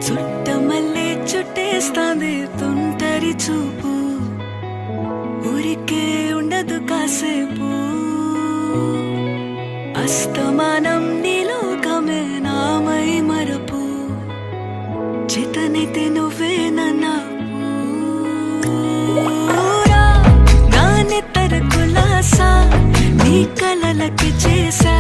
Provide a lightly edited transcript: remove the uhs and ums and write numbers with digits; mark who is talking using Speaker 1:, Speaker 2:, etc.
Speaker 1: చుట్టమల్లే చుట్టేస్తాంది తుంటరి చూపు, ఊరికే ఉండదు కాసేపు. అస్తమానం నీలోకమే నామై మరపు, చేతనైతే నువ్వే నాన్నెత్తర కులాసా నీ కలలకి చేశా